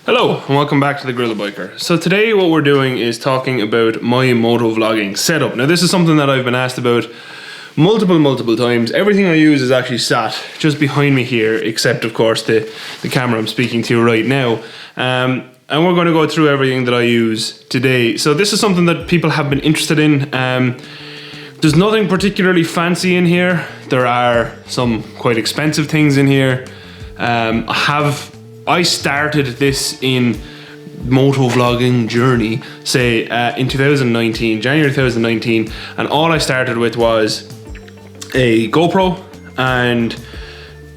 Hello and welcome back to the GorillaBiker. So today what we're doing is talking about my motovlogging setup. Now this is something that I've been asked about multiple times. Everything I use is actually sat just behind me here, except of course the camera I'm speaking to right now. And we're going to go through everything that I use today. So this is something that people have been interested in. There's nothing particularly fancy in here. There are some quite expensive things in here. I started this in motovlogging journey, say in 2019, January 2019, and all I started with was a GoPro and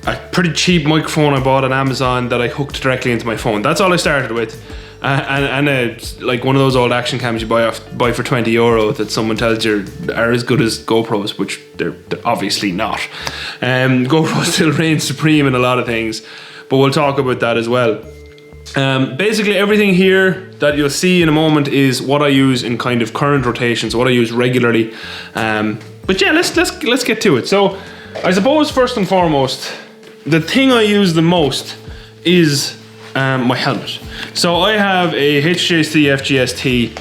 a pretty cheap microphone I bought on Amazon that I hooked directly into my phone. That's all I started with, and like one of those old action cams you buy for €20 that someone tells you are as good as GoPros, which they're obviously not. GoPro still reigns supreme in a lot of things, but we'll talk about that as well. Basically everything here that you'll see in a moment is what I use in kind of current rotations, what I use regularly. But yeah, let's get to it. So I suppose first and foremost, the thing I use the most is my helmet. So I have a HJC FG-ST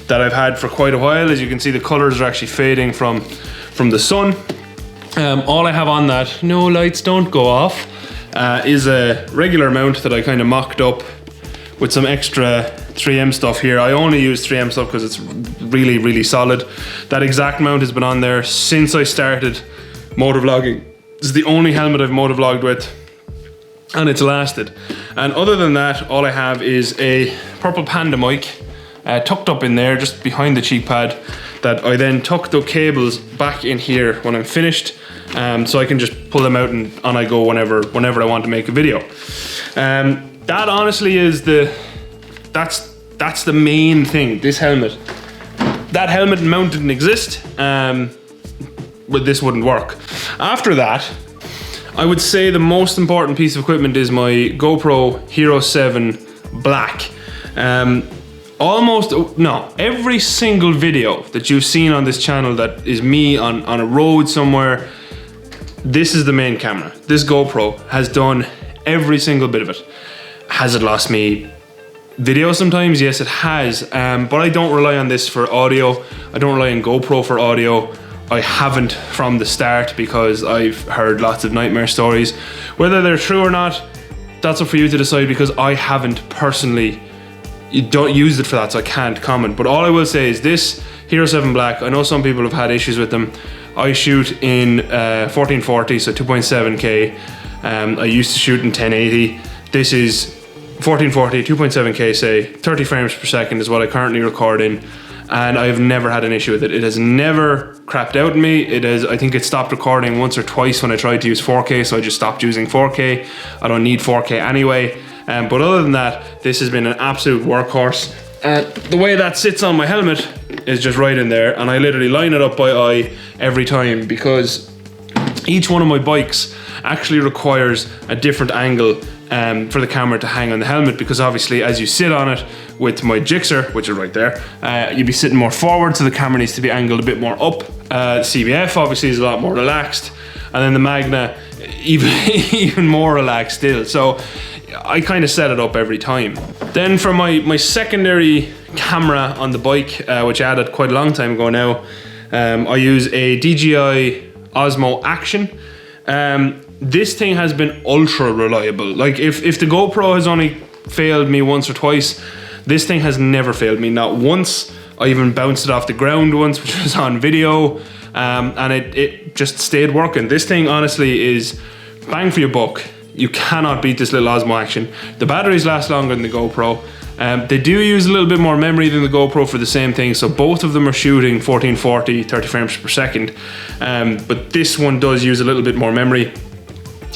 that I've had for quite a while. As you can see, the colors are actually fading from the sun. All I have on that, no lights don't go off, is a regular mount that I kind of mocked up with some extra 3M stuff here. I only use 3M stuff because it's really solid. That exact mount has been on there since I started motovlogging. This is the only helmet I've motovlogged with, and it's lasted. And other than that, all I have is a purple Panda mic tucked up in there just behind the cheek pad, that I then tuck the cables back in here when I'm finished, so I can just pull them out and on I go whenever I want to make a video. That honestly is that's the main thing. This helmet, that helmet mount didn't exist, but this wouldn't work. After that, I would say the most important piece of equipment is my GoPro Hero 7 Black. Every single video that you've seen on this channel that is me on a road somewhere, this is the main camera. This GoPro has done every single bit of it. Has it lost me video sometimes? Yes, it has, but I don't rely on this for audio. I don't rely on GoPro for audio. I haven't from the start, because I've heard lots of nightmare stories. Whether they're true or not, that's up for you to decide, because I haven't personally don't use it for that, so I can't comment. But all I will say is this Hero 7 Black, I know some people have had issues with them. I shoot in 1440, so 2.7K. I used to shoot in 1080. This is 1440, 2.7K, say 30 frames per second is what I currently record in, and I've never had an issue with it. It has never crapped out on me. I think it stopped recording once or twice when I tried to use 4K, so I just stopped using 4K. I don't need 4K anyway. But other than that, this has been an absolute workhorse. The way that sits on my helmet is just right in there, and I literally line it up by eye every time, because each one of my bikes actually requires a different angle for the camera to hang on the helmet, because obviously as you sit on it with my Gixxer, which is right there, you'd be sitting more forward, so the camera needs to be angled a bit more up. CBF obviously is a lot more relaxed, and then the Magna even more relaxed still. So I kind of set it up every time. Then for my secondary camera on the bike, which I added quite a long time ago now, I use a Dji Osmo Action. This thing has been ultra reliable. Like if the GoPro has only failed me once or twice, this thing has never failed me, not once. I even bounced it off the ground once, which was on video, and it just stayed working. This thing honestly is bang for your buck. You cannot beat this little Osmo Action. The batteries last longer than the GoPro. They do use a little bit more memory than the GoPro for the same thing, so both of them are shooting 1440, 30 frames per second. But this one does use a little bit more memory.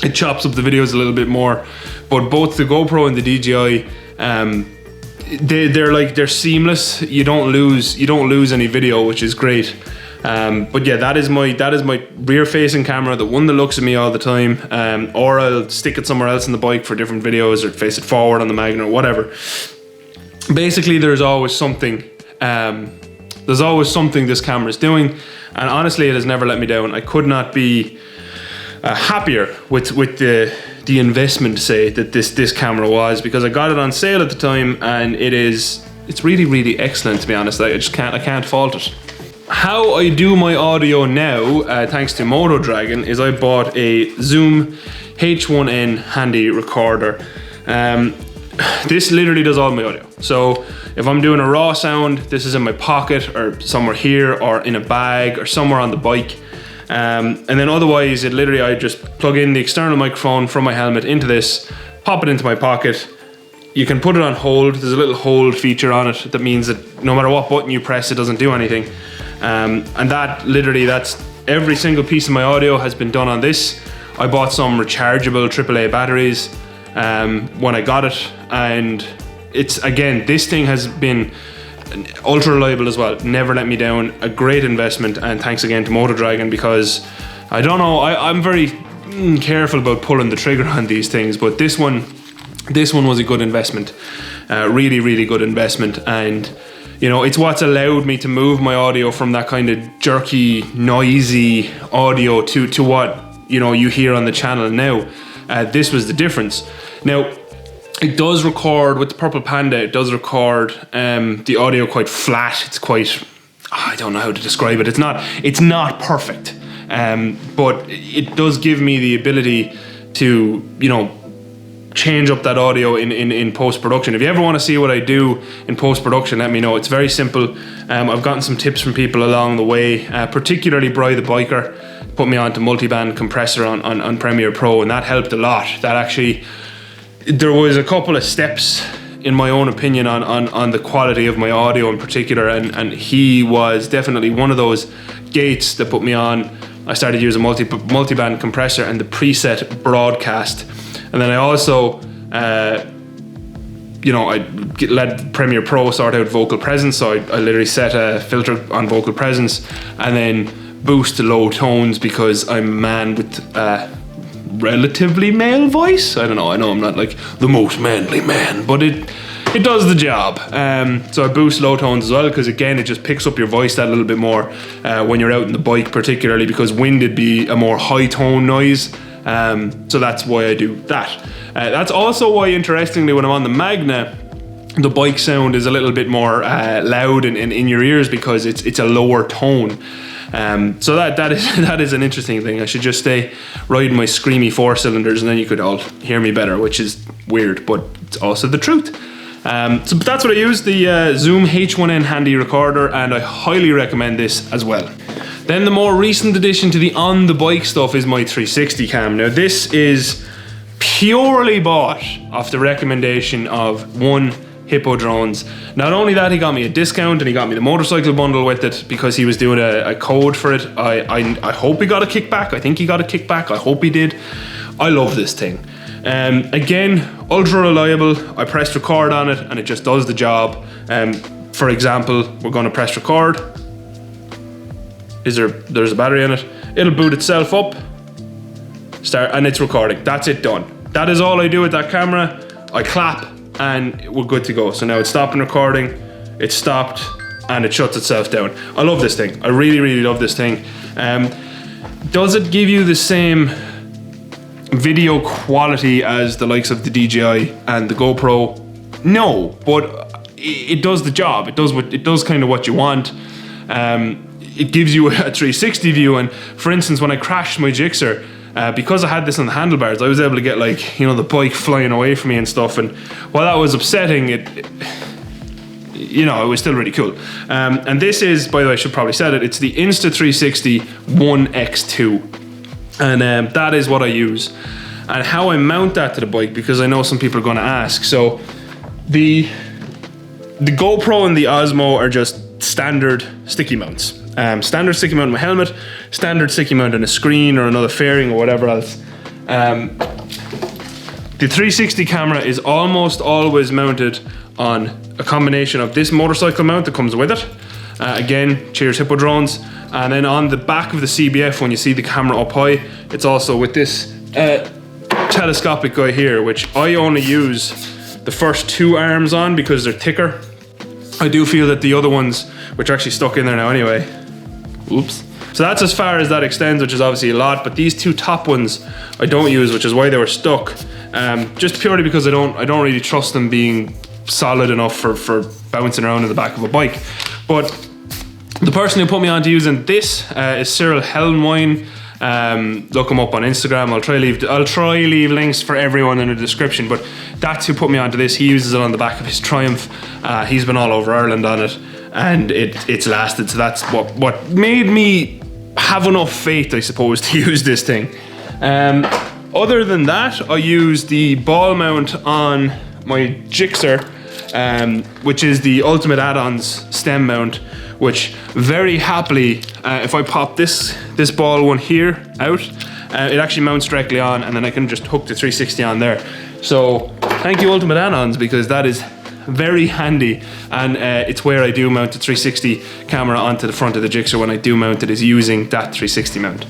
It chops up the videos a little bit more. But both the GoPro and the DJI, they're seamless. You don't lose any video, which is great. But yeah, that is my rear-facing camera, the one that looks at me all the time, or I'll stick it somewhere else in the bike for different videos, or face it forward on the Magna or whatever. Basically, there's always something this camera is doing, and honestly, it has never let me down. I could not be happier with the the investment to say that this camera was, because I got it on sale at the time, and it's really, really excellent, to be honest. I can't fault it. How I do my audio now, thanks to Motovlogging, is I bought a Zoom H1N handy recorder. This literally does all my audio. So if I'm doing a raw sound, this is in my pocket or somewhere here or in a bag or somewhere on the bike. And then otherwise, I just plug in the external microphone from my helmet into this, pop it into my pocket. You can put it on hold. There's a little hold feature on it that means that no matter what button you press, it doesn't do anything. And that's every single piece of my audio has been done on this. I bought some rechargeable AAA batteries when I got it, and this thing has been ultra reliable as well. Never let me down. A great investment, and thanks again to Motovlogging, because I don't know, I'm very careful about pulling the trigger on these things, but this one was a good investment. Really, really good investment. And it's what's allowed me to move my audio from that kind of jerky, noisy audio to what you hear on the channel now. This was the difference. Now, it does record with the Purple Panda. It does record the audio quite flat. It's quite, I don't know how to describe it. It's not perfect, but it does give me the ability to change up that audio in post-production. If you ever want to see what I do in post-production, let me know. It's very simple. I've gotten some tips from people along the way, particularly Bri the biker put me onto multiband compressor on Premiere Pro, and that helped a lot. That actually, there was a couple of steps in my own opinion on the quality of my audio in particular, and he was definitely one of those gates that put me on. I started using multiband compressor and the preset broadcast. And then I also, I let Premiere Pro sort out vocal presence, so I literally set a filter on vocal presence and then boost to low tones, because I'm a man with a relatively male voice. I know I'm not like the most manly man, but it does the job. So I boost low tones as well, because again, it just picks up your voice that little bit more when you're out in the bike, particularly because wind would be a more high tone noise. So that's why I do that. That's also why, interestingly, when I'm on the Magna, the bike sound is a little bit more loud and in your ears, because it's a lower tone. So that is an interesting thing. I should just stay riding my screamy 4 cylinders, and then you could all hear me better, which is weird, but it's also the truth. So that's what I use, the Zoom H1N handy recorder, and I highly recommend this as well. Then the more recent addition to the on the bike stuff is my 360 cam. Now this is purely bought off the recommendation of one Hippo Drones. Not only that, he got me a discount and he got me the motorcycle bundle with it, because he was doing a code for it. I hope he got a kickback. I think he got a kickback. I hope he did. I love this thing. Again, ultra reliable. I pressed record on it and it just does the job. For example, we're going to press record. There's a battery in it. It'll boot itself up, start, and it's recording. That's it, done. That is all I do with that camera. I clap and we're good to go. So now it's stopping recording, it's stopped, and it shuts itself down. I love this thing. I really, really love this thing. Does it give you the same video quality as the likes of the DJI and the GoPro? No, but it does the job. It does kind of what you want. It gives you a 360 view, and for instance, when I crashed my GSX-R, because I had this on the handlebars, I was able to get the bike flying away from me and stuff, and while that was upsetting, it was still really cool. And this is, by the way, I should probably said it, it's the Insta360 1X2, and that is what I use. And how I mount that to the bike, because I know some people are going to ask. So the GoPro and the Osmo are just standard sticky mounts. Standard sticky mount on my helmet, standard sticky mount on a screen or another fairing or whatever else. The 360 camera is almost always mounted on a combination of this motorcycle mount that comes with it. Again, cheers Hippo Drones. And then on the back of the CBF, when you see the camera up high, it's also with this telescopic guy here, which I only use the first 2 arms on because they're thicker. I do feel that the other ones, which are actually stuck in there now anyway, oops, So that's as far as that extends, which is obviously a lot, but these two top ones I don't use, which is why they were stuck. Just purely because I don't really trust them being solid enough for bouncing around in the back of a bike. But the person who put me on to using this is Cyril Helmwine. Look him up on Instagram. I'll try leave links for everyone in the description, but that's who put me onto this. He uses it on the back of his Triumph. He's been all over Ireland on it, and it's lasted. So that's what made me have enough faith, I suppose, to use this thing. Other than that, I use the ball mount on my GSX-R, which is the Ultimate Add-ons stem mount, which very happily, if I pop this ball one here out, it actually mounts directly on, and then I can just hook the 360 on there. So thank you, Ultimate Add-ons, because that is very handy, and it's where I do mount the 360 camera onto the front of the GSX-R when I do mount it, is using that 360 mount.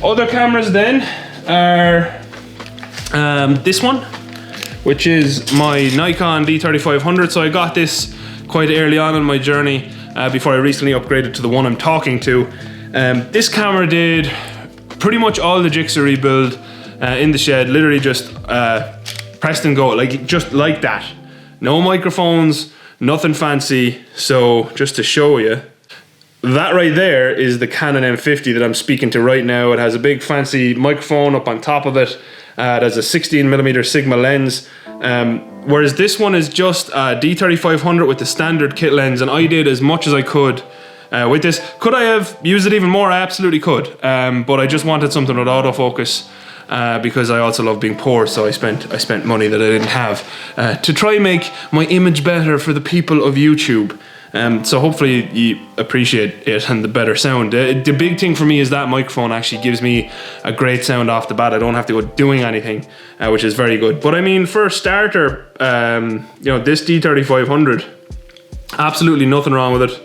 Other cameras then are this one, which is my Nikon D3500. So I got this quite early on in my journey, before I recently upgraded to the one I'm talking to. This camera did pretty much all the GSX-R rebuild in the shed, literally just pressed and go, just like that. No microphones, nothing fancy. So just to show you, that right there is the Canon M50 that I'm speaking to right now. It has a big fancy microphone up on top of it. It has a 16mm Sigma lens. Whereas this one is just a D3500 with the standard kit lens, and I did as much as I could with this. Could I have used it even more? I absolutely could, but I just wanted something with autofocus, because I also love being poor, so I spent money that I didn't have to try and make my image better for the people of YouTube. So hopefully you appreciate it and the better sound. The big thing for me is that microphone actually gives me a great sound off the bat. I don't have to go doing anything, which is very good. But I mean, for a starter, this D3500, absolutely nothing wrong with it.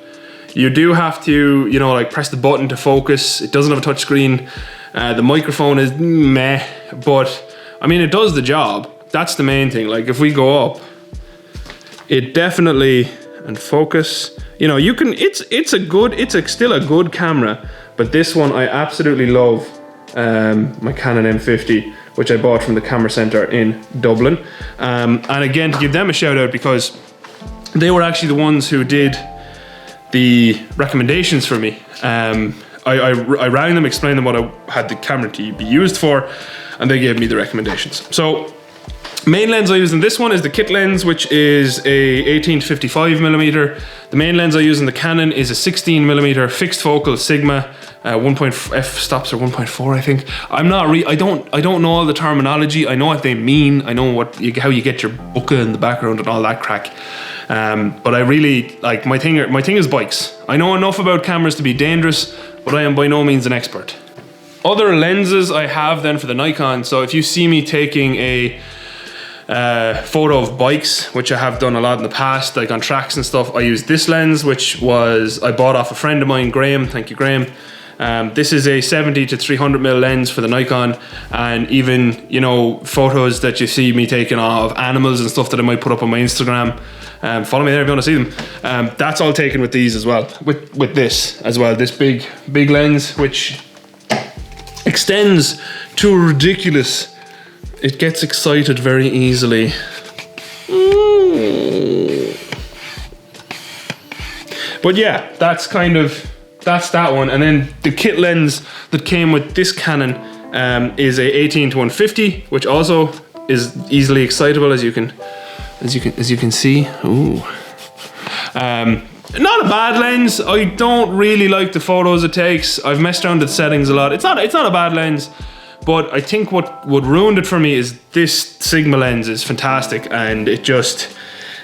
You do have to, press the button to focus. It doesn't have a touch screen. The microphone is meh, but I mean, it does the job. That's the main thing. Like, if we go up, it definitely, and focus, you can, it's still a good camera, but this one I absolutely love. My Canon M50, which I bought from the Camera Centre in Dublin. And again, to give them a shout out, because they were actually the ones who did the recommendations for me. I rang them, explained them what I had the camera to be used for, and they gave me the recommendations. So main lens I use in this one is the kit lens, which is a 18 to 55mm. The main lens I use in the Canon is a 16mm fixed focal Sigma, f-stops are 1.4, I think. I don't know all the terminology. I know what they mean. I know how you get your bokeh in the background and all that crack. But I really like, my thing is bikes. I know enough about cameras to be dangerous, but I am by no means an expert. Other lenses I have then for the Nikon. So if you see me taking a photo of bikes, which I have done a lot in the past, like on tracks and stuff, I use this lens, which I bought off a friend of mine, Graham. Thank you, Graham. This is a 70 to 300mm lens for the Nikon, and even, photos that you see me taking of animals and stuff that I might put up on my Instagram. Follow me there if you want to see them. That's all taken with these as well, with this as well. This big lens, which extends to ridiculous. It gets excited very easily. But yeah, that's that one. And then the kit lens that came with this Canon is a 18 to 150, which also is easily excitable, as you can see. Ooh. Not a bad lens. I don't really like the photos it takes. I've messed around with settings a lot. It's not a bad lens. But I think what ruined it for me is this Sigma lens is fantastic, and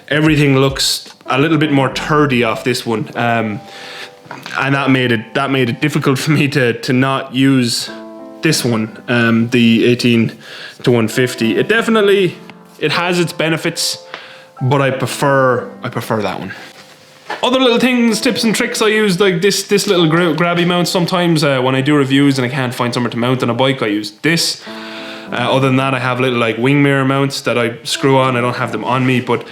everything looks a little bit more turdy off this one, and that made it difficult for me to not use this one, the 18 to 150. It has its benefits, but I prefer that one. Other little things, tips and tricks I use, like this little grabby mount. Sometimes when I do reviews and I can't find somewhere to mount on a bike, I use this. Other than that, I have little wing mirror mounts that I screw on. I don't have them on me, but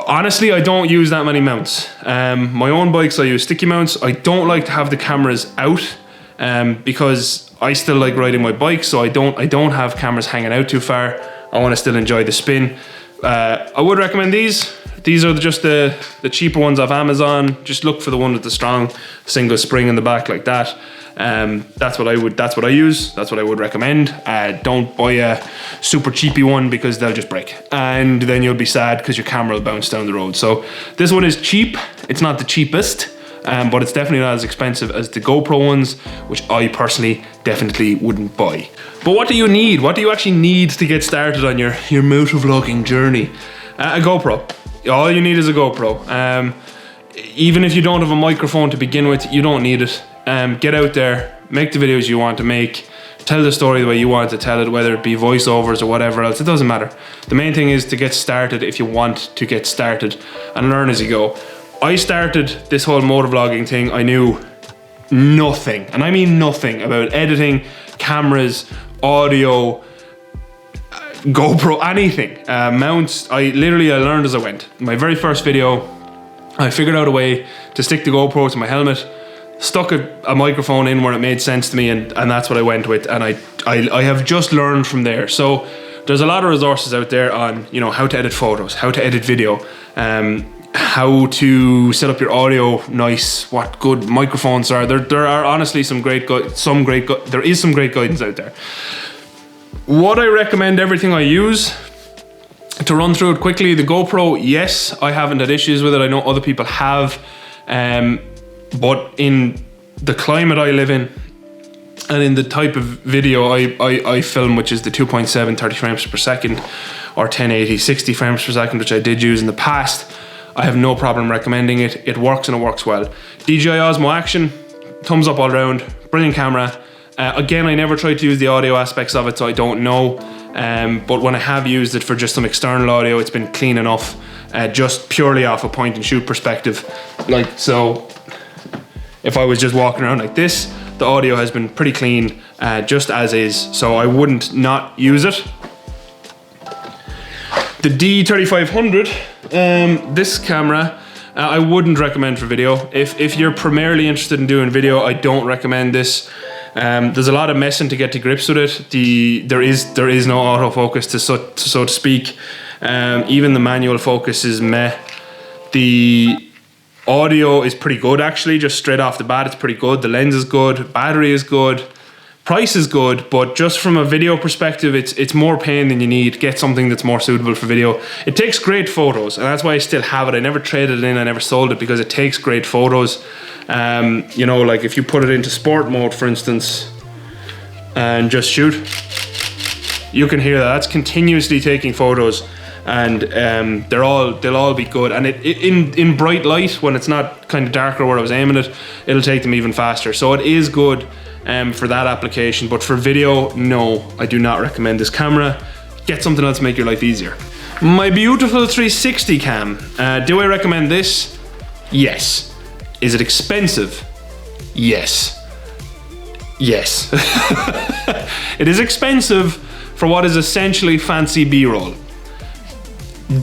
honestly, I don't use that many mounts. My own bikes, I use sticky mounts. I don't like to have the cameras out because I still like riding my bike, so I don't have cameras hanging out too far. I want to still enjoy the spin. I would recommend these. These are just the cheaper ones off Amazon. Just look for the one with the strong single spring in the back like that. That's what I use. That's what I would recommend. Don't buy a super cheapy one because they'll just break, and then you'll be sad because your camera will bounce down the road. So this one is cheap. It's not the cheapest, but it's definitely not as expensive as the GoPro ones, which I personally definitely wouldn't buy. But what do you need? What do you actually need to get started on your motovlogging journey? A GoPro. All you need is a GoPro. Even if you don't have a microphone to begin with, you don't need it. Get out there, make the videos you want to make, tell the story the way you want to tell it, whether it be voiceovers or whatever else, it doesn't matter. The main thing is to get started if you want to get started and learn as you go. I started this whole motovlogging thing, I knew nothing, and I mean nothing, about editing, cameras, audio, GoPro, anything, mounts. I learned as I went. My very first video, I figured out a way to stick the GoPro to my helmet, stuck a microphone in where it made sense to me, and that's what I went with, and I have just learned from there. So there's a lot of resources out there on, you know, how to edit photos, how to edit video, how to set up your audio nice, what good microphones are. There are honestly some great guidance out there. What I recommend, everything I use, to run through it quickly, the GoPro, yes, I haven't had issues with it. I know other people have, but in the climate I live in and in the type of video I film, which is the 2.7 30 frames per second or 1080 60 frames per second, which I did use in the past, I have no problem recommending it. It works, and it works well. Dji Osmo Action, thumbs up all around, brilliant camera. Again, I never tried to use the audio aspects of it, so I don't know. But when I have used it for just some external audio, it's been clean enough, just purely off a point and shoot perspective. Like, so if I was just walking around like this, the audio has been pretty clean, just as is, so I wouldn't not use it. The D3500, this camera, I wouldn't recommend for video. If you're primarily interested in doing video, I don't recommend this. There's a lot of messing to get to grips with it. There is no autofocus so to speak. Even the manual focus is meh. The audio is pretty good actually, just straight off the bat, it's pretty good. The lens is good, battery is good, price is good, but just from a video perspective, it's more pain than you need. Get something that's more suitable for video. It takes great photos, and that's why I still have it. I never traded it in, I never sold it, because it takes great photos. You know, like if you put it into sport mode, for instance, and just shoot, you can hear that's continuously taking photos, and they'll all be good. And in bright light, when it's not kind of darker where I was aiming it, it'll take them even faster. So it is good for that application, but for video, no, I do not recommend this camera. Get something else to make your life easier. My beautiful 360 cam. Do I recommend this? Yes. Is it expensive? Yes. Yes. It is expensive for what is essentially fancy B-roll.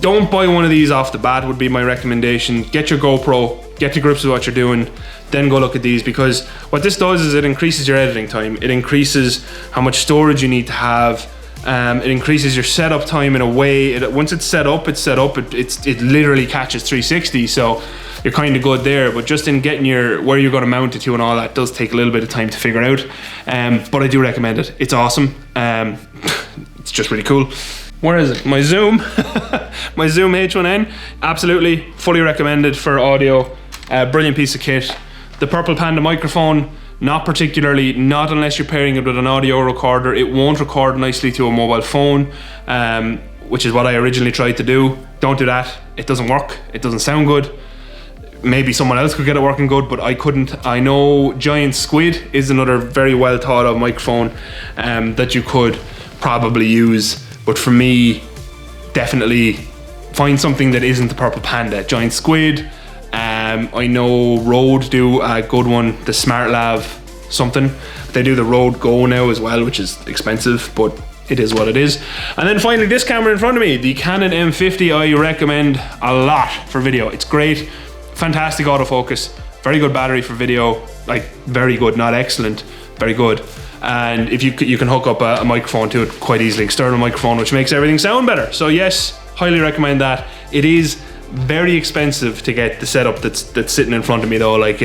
Don't buy one of these off the bat would be my recommendation. Get your GoPro, get to grips with what you're doing, then go look at these, because what this does is it increases your editing time. It increases how much storage you need to have. It increases your setup time in a way. Once it's set up, it literally catches 360, so you're kind of good there. But just in getting where you're going to mount it to and all that does take a little bit of time to figure out. But I do recommend it. It's awesome. It's just really cool. Where is it? My Zoom. My Zoom H1N. Absolutely, fully recommended for audio. Brilliant piece of kit. The purple Panda microphone, not particularly, not unless you're pairing it with an audio recorder. It won't record nicely to a mobile phone, which is what I originally tried to do. Don't do that. It doesn't work. It doesn't sound good. Maybe someone else could get it working good, but I couldn't. I know Giant Squid is another very well thought of microphone that you could probably use, but for me, definitely find something that isn't the purple Panda. Giant Squid, I know Rode do a good one, the Smart Lav something. They do the Rode Go now as well, which is expensive, but it is what it is. And then finally, this camera in front of me, the Canon M50, I recommend a lot for video. It's great, fantastic autofocus, very good battery for video, like very good, not excellent. very good. And if you can hook up a microphone to it quite easily, external microphone, which makes everything sound better. So yes, highly recommend that. It is very expensive to get the setup that's sitting in front of me though. Like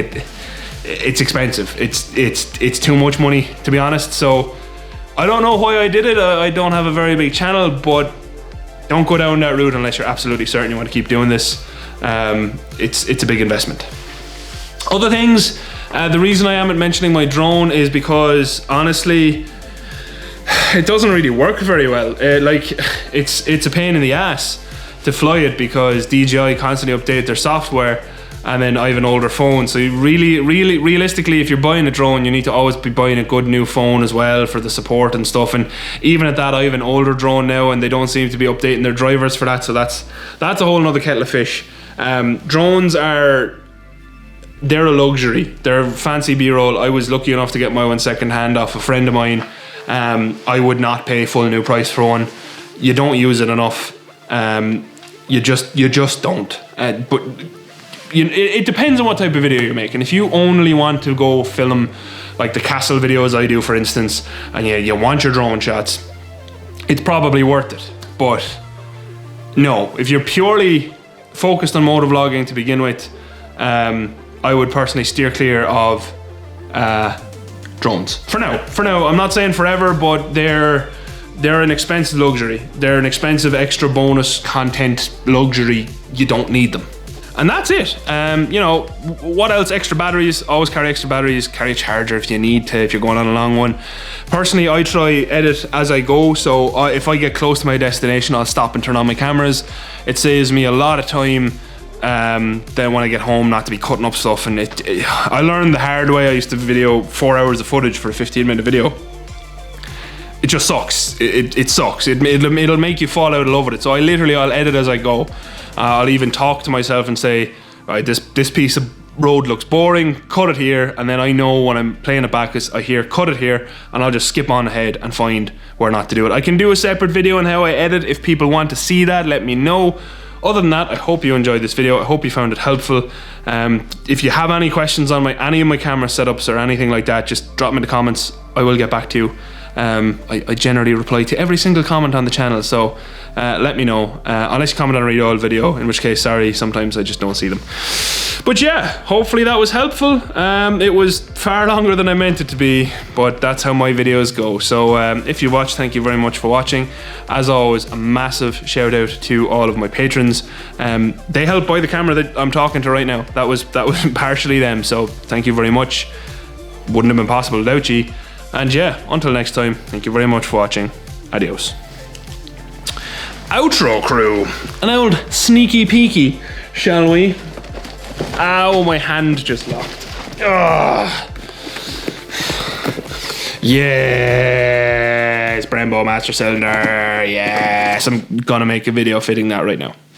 it's expensive. It's too much money, to be honest. So I don't know why I did it. I don't have a very big channel, but don't go down that route unless you're absolutely certain you want to keep doing this. It's a big investment. Other things, the reason I am mentioning my drone is because honestly, it doesn't really work very well. Like it's a pain in the ass to fly it because DJI constantly update their software, and then I have an older phone. So realistically, if you're buying a drone, you need to always be buying a good new phone as well for the support and stuff. And even at that, I have an older drone now, and they don't seem to be updating their drivers for that. So that's a whole nother kettle of fish. Drones they're a luxury. They're fancy B-roll. I was lucky enough to get my one second hand off a friend of mine. I would not pay full new price for one. You don't use it enough. You just don't. But it depends on what type of video you're making. If you only want to go film like the castle videos I do, for instance, and you want your drone shots, it's probably worth it. But no, if you're purely focused on motovlogging to begin with, I would personally steer clear of drones. For now, I'm not saying forever, but they're an expensive luxury. They're an expensive extra bonus content luxury. You don't need them. And that's it. You know, what else? Extra batteries. Always carry extra batteries. Carry a charger if you need to, if you're going on a long one. Personally, I try edit as I go. So if I get close to my destination, I'll stop and turn on my cameras. It saves me a lot of time. Then when I get home, not to be cutting up stuff. And I learned the hard way. I used to video 4 hours of footage for a 15-minute video. It just sucks. It sucks. It'll make you fall out of love with it. So I'll edit as I go. I'll even talk to myself and say, right, this piece of road looks boring, cut it here. And then I know when I'm playing it back, I hear cut it here, and I'll just skip on ahead and find where not to do it. I can do a separate video on how I edit. If people want to see that, let me know. Other than that, I hope you enjoyed this video. I hope you found it helpful. If you have any questions on any of my camera setups or anything like that, just drop me in the comments. I will get back to you. I generally reply to every single comment on the channel, so let me know. Unless you comment on a read all video, in which case, sorry, sometimes I just don't see them. But yeah, hopefully that was helpful. It was far longer than I meant it to be, but that's how my videos go. So if you watched, thank you very much for watching. As always, a massive shout out to all of my patrons. They helped buy the camera that I'm talking to right now. That was partially them, so thank you very much. Wouldn't have been possible without you. And yeah, until next time, thank you very much for watching. Adios. Outro crew. An old sneaky peeky, shall we? Ow, my hand just locked. Ugh. Yes, Brembo Master Cylinder. Yes, I'm gonna make a video fitting that right now.